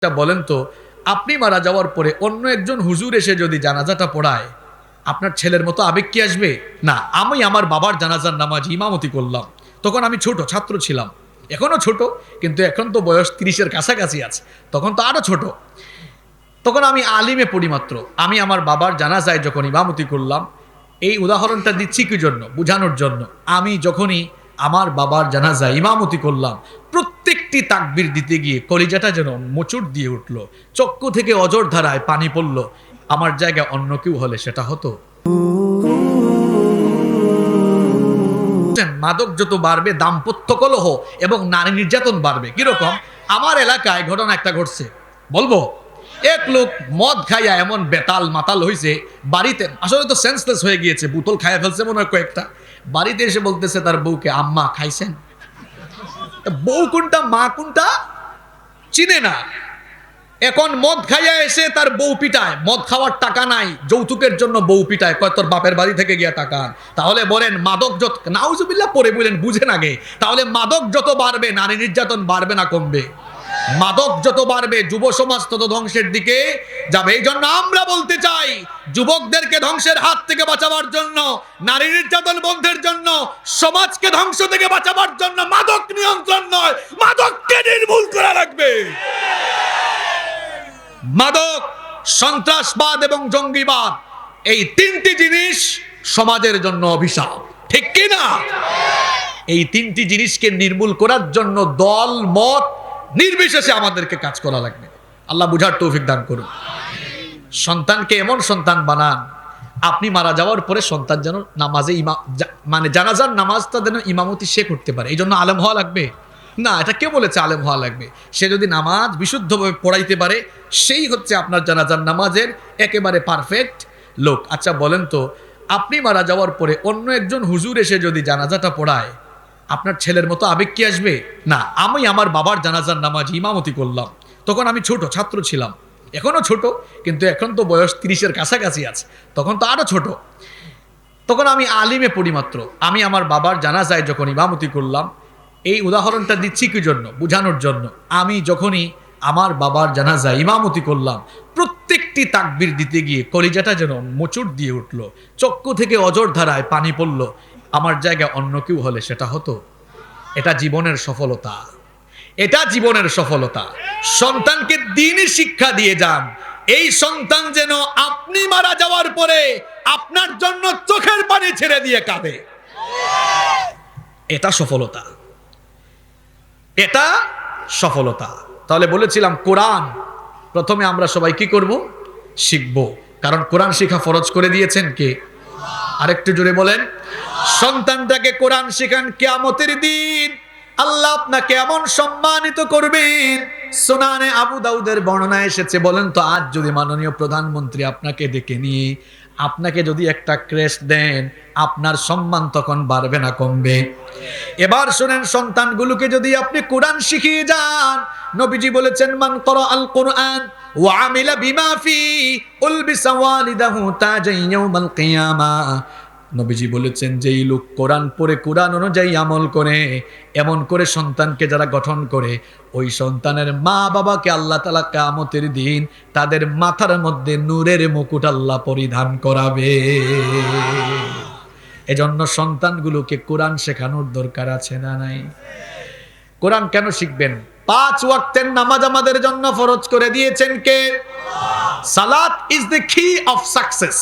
বলেন তো, আপনি মারা যাওয়ার পরে অন্য একজন হুজুর এসে যদি জানাজাটা পড়ায়, আপনার ছেলের মতো আবেগ কি আসবে? না। আমি আমার বাবার জানাজার নামাজ ইমামতি করলাম, তখন আমি ছোট ছাত্র ছিলাম, এখনো ছোট, কিন্তু এখন তো বয়স 30-এর কাছাকাছি আছে, তখন তো আরো ছোট। তখন আমি আলিমে পড়ি মাত্র। আমি আমার বাবার জানাজায় যখন ইমামতি করলাম, এই উদাহরণটা দিচ্ছি কি জন্য? বোঝানোর জন্য। আমি যখনই আমার বাবার জানাজায় ইমামতি করলাম, প্রত্যেকটি তাকবীর দিতে গিয়ে কলিজাটা যেন মোচড় দিয়ে উঠল, চক্ষু থেকে অজর ধারায় পানি পড়ল। আমার জায়গায় অন্য কেউ হলে সেটা হতো। মাদক যত বাড়বে, দাম্পত্য কলহ এবং নারী নির্যাতন বাড়বে। কিরকম? আমার এলাকায় ঘটনা একটা ঘটছে, বলবো। এক লোক মদ খাইয়া এমন বেতাল মাতাল হয়েছে, বাড়িতে আসলে তো সেন্সলেস হয়ে গিয়েছে, বোতল খাইয়া ফেলছে মনে হয় কয়েকটা। বাড়িতে এসে বলতেছে তার বউকে, আম্মা খাইছেন? বউ কোনটা মা কোনটা চিনে না। এখন মদ খাইয়া এসে তার বউ পিটায়, মদ খাওয়ার টাকা নাই, যৌতুকের জন্য বউ পিটায়, কয় তোর বাপের বাড়ি থেকে গিয়া টাকা। তাহলে বলেন মাদক যত, নাউজুবিল্লাহ পরে বলেন, বুঝেন আগে। তাহলে মাদক যত বাড়বে, নারী নির্যাতন বাড়বে না কমবে? মাদক যত বাড়বে, যুব সমাজ তত ধ্বংসের দিকে যাবে। এই জন্য আমরা বলতে চাই, যুবকদেরকে ধ্বংসের হাত থেকে বাঁচাবার জন্য, নারী নির্যাতন বন্ধের জন্য, সমাজকে ধ্বংস থেকে বাঁচাবার জন্য মাদক নিয়ন্ত্রণ নয়, মাদককে নির্মূল করা লাগবে। মাদক, সন্ত্রাসবাদ এবং জঙ্গিবাদ, এই তিনটি জিনিস সমাজের জন্য অভিশাপ, ঠিক কি না? এই তিনটি জিনিসকে নির্মূল করার জন্য দল মত নির্বিশেষে আমাদেরকে কাজ করা লাগবে। আল্লাহ বুঝার তৌফিক দান করুন। সন্তানকে এমন সন্তান বানান, আপনি মারা যাওয়ার পরে সন্তান যেন নামাজে মানে জানাজার নামাজটা যেন ইমামতি সে করতে পারে। এই জন্য আলেম হওয়া লাগবে না। এটা কে বলেছে আলেম হওয়া লাগবে? সে যদি নামাজ বিশুদ্ধভাবে পড়াইতে পারে, সেই হচ্ছে আপনার জানাজার নামাজের একেবারে পারফেক্ট লোক। আচ্ছা বলেন তো, আপনি মারা যাওয়ার পরে অন্য একজন হুজুর এসে যদি জানাজাটা পড়ায়, আপনার ছেলের মতো আবেগ কি আসবে? না। আমি আমার বাবার জানাজার নামাজ ইমামতি করলাম, তখন আমি ছোট ছাত্র ছিলাম, এখনো ছোট, কিন্তু এখন তো বয়স 30-এর কাছাকাছি আছে, তখন তো আরো ছোট। তখন আমি আলিমে পড়ি মাত্র। আমি আমার বাবার জানাজায় যখন ইমামতি করলাম, এই উদাহরণটা দিচ্ছি কি জন্য? বোঝানোর জন্য। আমি যখনই আমার বাবার জানাজায় ইমামতি করলাম, প্রত্যেকটি তাকবীর দিতে গিয়ে কলিজাটা যেন মোচড় দিয়ে উঠল, চক্ষু থেকে অজর ধারায় পানি পড়ল। আমার জায়গায় অন্য কেউ হলে সেটা হতো। এটা জীবনের সফলতা, এটা জীবনের সফলতা। সন্তানকে দ্বীনি শিক্ষা দিয়ে যান, এই সন্তান যেন আপনি মারা যাওয়ার পরে আপনার জন্য চোখের পানি ছেড়ে দিয়ে কাঁদে। এটা সফলতা, এটা সফলতা। তাহলে বলেছিলাম কোরআন প্রথমে আমরা সবাই কি করব? শিখব, কারণ কোরআন শিখা ফরজ করে দিয়েছেন কে? আরেকটু জোরে বলেন। সন্তানটাকে কোরআন শিখান, কিয়ামতের দিন আল্লাহ আপনাকে এমন সম্মানিত করবেন। সুনানে আবু দাউদের বর্ণনা এসেছে, বলেন তো আজ যদি মাননীয় প্রধানমন্ত্রী আপনাকে ডেকে নিয়ে আপনাকে যদি একটা ক্রেশ দেন, আপনার সম্মান তখন বাড়বে না কমবে? এবার শুনেন, সন্তানগুলোকে যদি আপনি কোরআন শিখিয়ে যান, নবীজি বলেছেন, মান ক্বারা আল কোরআন ওয়া আমিলা বিমা ফি উলবিসা ওয়ালিদাহু তাজান ইয়াউমাল কিয়ামাহ। নবীজি বলেছেন, যেই লোক কোরআন পড়ে কোরআন অনুযায়ী আমল করে, এমন করে সন্তানকে যারা গঠন করে, ওই সন্তানের মা বাবাকে আল্লাহ তাআলা কিয়ামতের দিন তাদের মাথার মধ্যে নূরের মুকুট আল্লাহ পরিধান করাবে। এজন্য সন্তানগুলোকে কোরআন শেখানোর দরকার আছে না নাই? কোরআন কেন শিখবেন? 5 ওয়াক্তের নামাজ আমাদের জন্য ফরজ করে দিয়েছেন কে? সালাত ইজ দ্য কি অফ সাকসেস।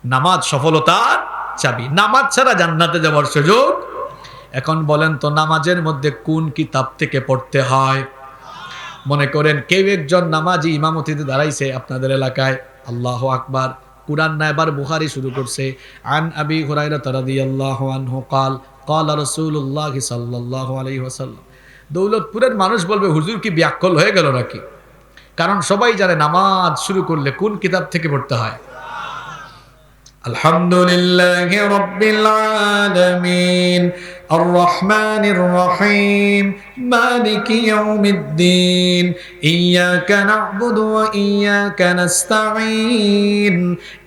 নামাজ সফলতার চাবি। নামাজ ছাড়া জান্নাতে যাওয়ার সুযোগ। এখন বলেন তো, নামাজের মধ্যে কোন কিতাব থেকে পড়তে হয়? মনে করেন কেউ একজন নামাজি ইমামতিতে দাঁড়াইছে আপনাদের এলাকায়, আল্লাহু আকবার, কুরআন না এবার বুখারী শুরু করছে। আন আবি হুরায়রা রাদিয়াল্লাহু আনহু قال قال رسول الله সাল্লাল্লাহু আলাইহি ওয়াসাল্লাম। দৌলতপুরের মানুষ বলবে, হুজুর কি ব্যাককল হয়ে গেল নাকি? কারণ সবাই জানে নামাজ শুরু করলে কোন কিতাব থেকে পড়তে হয়। আলহামদুলিল্লাহি রাব্বিল আলামিন আর রহমানির রহিম মালিকি ইয়াউমিদ্দিন ইয়াকা না'বুদু ওয়া ইয়াকা নাস্তাঈন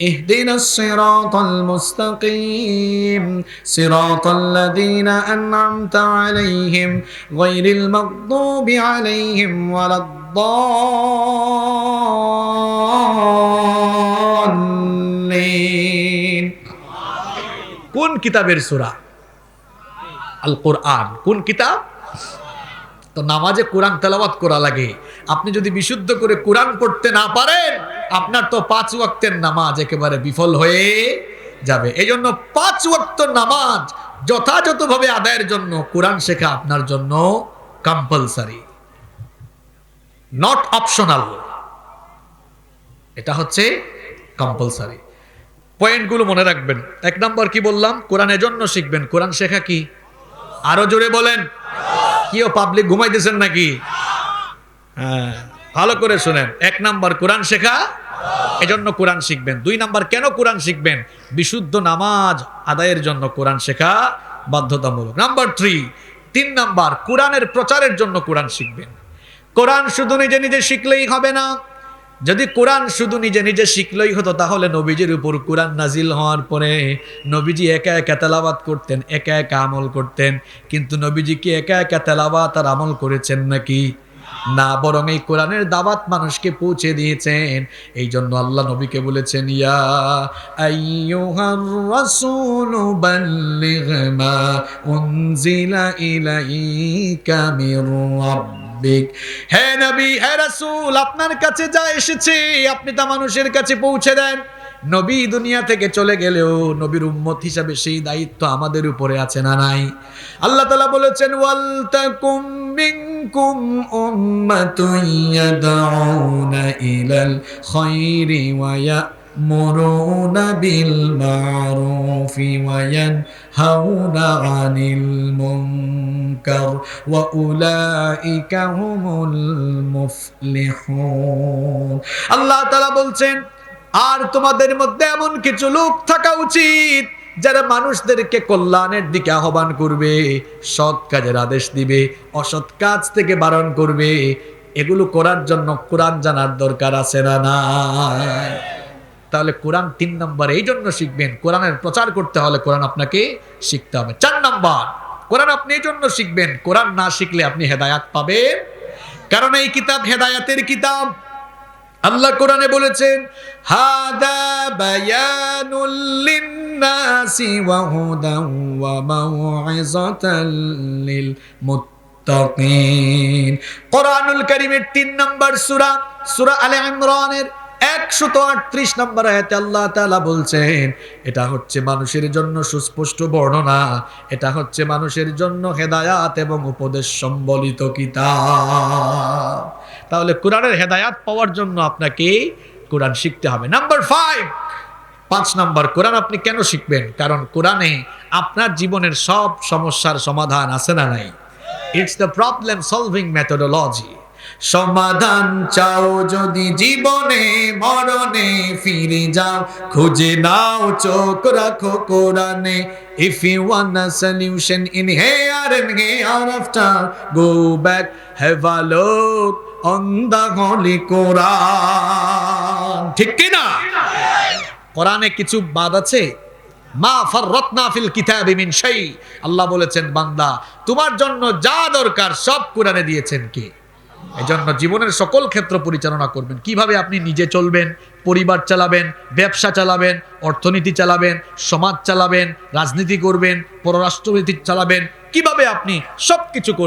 ইহদিনাস সিরাতাল মুস্তাকিম সিরাতাল লাযীনা আন'আমতা আলাইহিম গায়রিল মাগদুবি আলাইহিম ওয়ালাদ ওয়ালাদ-দাল্লিন। কোন কিতাবের সূরা? আল কোরআন। কোন কিতাব? তো নামাজে কোরআন তেলাওয়াত করা লাগে। আপনি যদি বিশুদ্ধ করে কোরআন পড়তে না পারেন, আপনার তো 5 ওয়াক্তের নামাজ একেবারে বিফল হয়ে যাবে। এই জন্য 5 ওয়াক্ত নামাজ যথাযথভাবে আদায়ের জন্য কোরআন শেখা আপনার জন্য কম্পালসারি, নট অপশনাল। এটা হচ্ছে কম্পালসারি। পয়েন্টগুলো মনে রাখবেন। 1 নম্বর কি বললাম? কোরআন এজন্য শিখবেন। কোরআন শেখা কি? আরো জোরে বলেন। কিও পাবলিক ঘুমাইতেছেন নাকি? হ্যাঁ, ভালো করে শুনেন। 1 নম্বর কোরআন শেখা, এজন্য কোরআন শিখবেন। 2 নম্বর কেন কোরআন শিখবেন? বিশুদ্ধ নামাজ আদায়ের জন্য কোরআন শেখা বাধ্যতামূলক। নাম্বার 3 নম্বর কোরআনের প্রচারের জন্য কোরআন শিখবেন। কোরআন শুধু নিজে নিজে শিখলেই হবে না। যদি কোরআন শুধু নিজে নিজে শিখলেই হতো, তাহলে নবীজির উপর কোরআন নাজিল হওয়ার পরে নবীজি একা একা তেলাওয়াত করতেন, একা একা আমল করতেন। কিন্তু নবীজি কি একা একা তেলাওয়াত আর আমল করেছেন নাকি? না, বরং এই কোরআনের দাওয়াত মানুষকে পৌঁছে দিয়েছেন। এই জন্য আল্লাহ নবীকে বলেছেন, ইয়া আইয়ুহার রাসূলু বাল্লিগ মা উনজিলা ইলাইকা মির রাব্বিক। হে নবী, হে রাসূল, আপনার কাছে যা এসেছে আপনি তা মানুষের কাছে পৌঁছে দেন। নবী দুনিয়া থেকে চলে গেলেও নবীর উম্মত হিসাবে সেই দায়িত্ব আমাদের উপরে আছে না নাই? আল্লাহ তাআলা বলেছেন, ওয়াল তাকুম মিনকুম উম্মাতুন ইয়াদউনা ইলাল খায়রি ওয়া ইয়া'মুরুনা বিল মা'রুফি ওয়া ইয়ানহাউনা আনিল মুনকার ওয়া উলাইকা হুমুল মুফলিহুন। আল্লাহ তাআলা বলছেন, আর তোমাদের মধ্যে এমন কিছু লোক থাকা উচিত যারা মানুষদেরকে কল্যাণের দিকে আহ্বান করবে, সৎ কাজের আদেশ দিবে, অসৎ কাজ থেকে বারণ করবে। এগুলো করার জন্য কোরআন জানার দরকার আছে না নাই? তাহলে কোরআন 3 নম্বর এই জন্য শিখবেন। কোরআনের প্রচার করতে হলে কোরআন আপনাকে শিখতে হবে। 4 নম্বর কোরআন আপনি এই জন্য শিখবেন, কোরআন না শিখলে আপনি হেদায়াত পাবেন, কারণ এই কিতাব হেদায়াতের কিতাব। আল্লাহ কোরআনে বলেছেন, হাদা বায়ানুল লিন্নাসি ওয়া হুদান ওয়া মাউইযাতাল লিল মুত্তাকিন। কোরআনুল কারীমের 3 নম্বর সূরা, সূরা আলে ইমরানের 138 নম্বর আয়াতে আল্লাহ তাআলা বলছেন, এটা হচ্ছে মানুষের জন্য সুস্পষ্ট বর্ণনা, এটা হচ্ছে মানুষের জন্য হেদায়াত এবং উপদেশ সম্বলিত কিতাব। তাহলে কোরআনের হেদায়াত পাওয়ার জন্য আপনাকে কোরআন শিখতে হবে। নাম্বার 5 নম্বর কোরআন আপনি কেন শিখবেন? কারণ কোরআনে আপনার জীবনের সব সমস্যার সমাধান আছে না নাই? It's the problem solving methodology. সমাধান চাও যদি জীবনে মরণে, ফিরে যাও খুঁজে নাও, চোখ রাখো কোরআনে। If you want a solution in here and hereafter, go back, have a look on the holy Quran. ঠিক কি না? কোরআনে কিছু বাদ আছে? মা ফাররাতনা ফিল কিতাবি মিন শাই। আল্লাহ বলেছেন, বান্দা তোমার জন্য যা দরকার সব কোরআনে দিয়েছেন কে? এজন্য জীবনের সকল ক্ষেত্র পরিচালনা করবেন। কিভাবে আপনি নিজে চলবেন, পরিবার চালাবেন, ব্যবসা চালাবেন, অর্থনীতি চালাবেন, সমাজ চালাবেন, রাজনীতি করবেন, পররাষ্ট্রনীতি চালাবেন, কিভাবে আপনি সবকিছু করবেন।